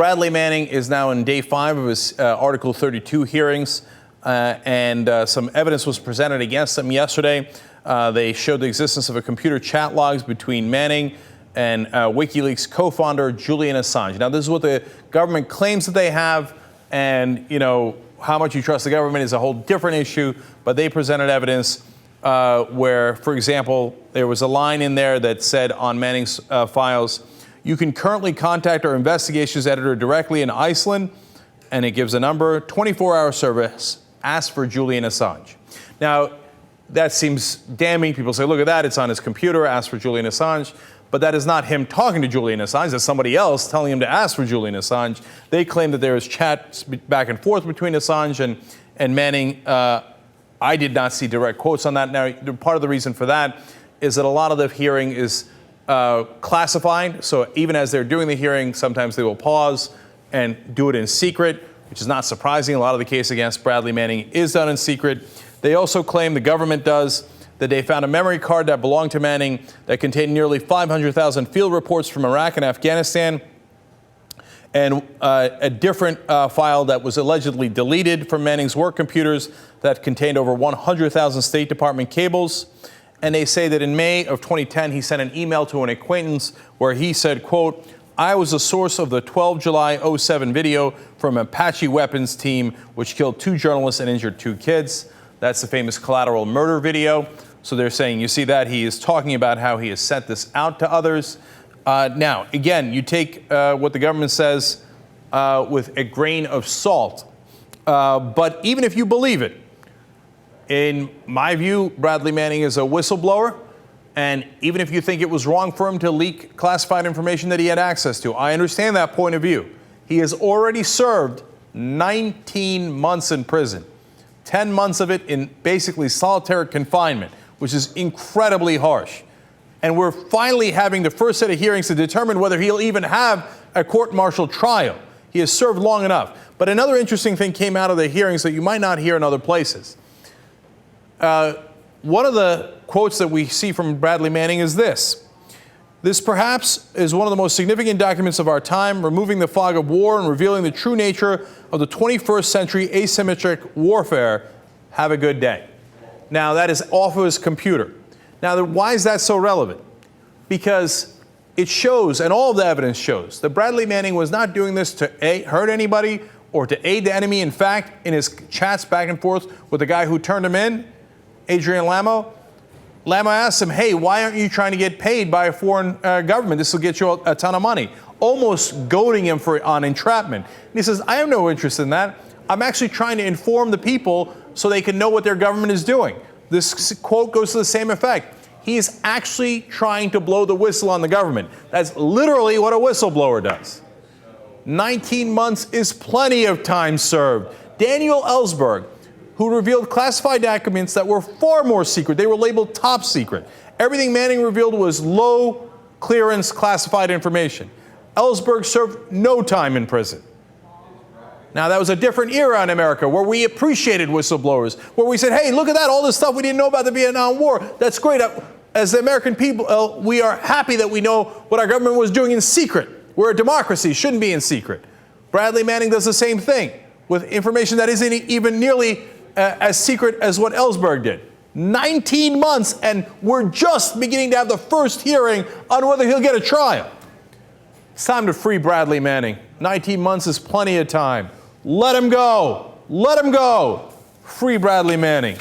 Bradley Manning is now in day 5 of his Article 32 hearings, and some evidence was presented against him yesterday. They showed the existence of a computer chat logs between Manning and Wikileaks co-founder Julian Assange. Now, this is what the government claims that they have, and, you know, how much you trust the government is a whole different issue, but they presented evidence where, for example, there was a line in there that said on Manning's files, "You can currently contact our investigations editor directly in Iceland," and it gives a number, 24-hour service, ask for Julian Assange. Now, that seems damning. People say, look at that, it's on his computer, ask for Julian Assange. But that is not him talking to Julian Assange, that's somebody else telling him to ask for Julian Assange. They claim that there is chats back and forth between Assange and Manning. I did not see direct quotes on that. Now, part of the reason for that is that a lot of the hearing is classified. So even as they're doing the hearing, sometimes they will pause and do it in secret, which is not surprising. A lot of the case against Bradley Manning is done in secret. They also claim, the government does, that they found a memory card that belonged to Manning that contained nearly 500,000 field reports from Iraq and Afghanistan, and a different file that was allegedly deleted from Manning's work computers that contained over 100,000 State Department cables. And they say that in May of 2010, he sent an email to an acquaintance where he said, quote, "I was the source of the 12 July 07 video from Apache weapons team, which killed 2 journalists and injured 2 kids. That's the famous collateral murder video. So they're saying, you see that, he is talking about how he has sent this out to others. Now, again, you take what the government says with a grain of salt. But even if you believe it, in my view, Bradley Manning is a whistleblower. And even if you think it was wrong for him to leak classified information that he had access to, I understand that point of view. He has already served 19 months in prison, 10 months of it in basically solitary confinement, which is incredibly harsh. And we're finally having the first set of hearings to determine whether he'll even have a court-martial trial. He has served long enough. But another interesting thing came out of the hearings that you might not hear in other places. One of the quotes that we see from Bradley Manning is this: "This perhaps is one of the most significant documents of our time, removing the fog of war and revealing the true nature of the 21st century asymmetric warfare. Have a good day." Now, that is off of his computer. Now, why is that so relevant? Because it shows, and all of the evidence shows, that Bradley Manning was not doing this to hurt anybody or to aid the enemy. In fact, in his chats back and forth with the guy who turned him in, Adrian Lamo asked him, hey, why aren't you trying to get paid by a foreign government? This will get you a ton of money, almost goading him on entrapment. And he says, I have no interest in that. I'm actually trying to inform the people so they can know what their government is doing. This quote goes to the same effect. He is actually trying to blow the whistle on the government. That's literally what a whistleblower does. 19 months is plenty of time served. Daniel Ellsberg, who revealed classified documents that were far more secret. They were labeled top secret. Everything Manning revealed was low clearance classified information. Ellsberg served no time in prison. Now, that was a different era in America where we appreciated whistleblowers, where we said, hey, look at that, all this stuff we didn't know about the Vietnam War. That's great. As the American people, we are happy that we know what our government was doing in secret. We're a democracy, shouldn't be in secret. Bradley Manning does the same thing with information that isn't even nearly as secret as what Ellsberg did. 19 months, and we're just beginning to have the first hearing on whether he'll get a trial. It's time to free Bradley Manning. 19 months is plenty of time. Let him go. Let him go. Free Bradley Manning.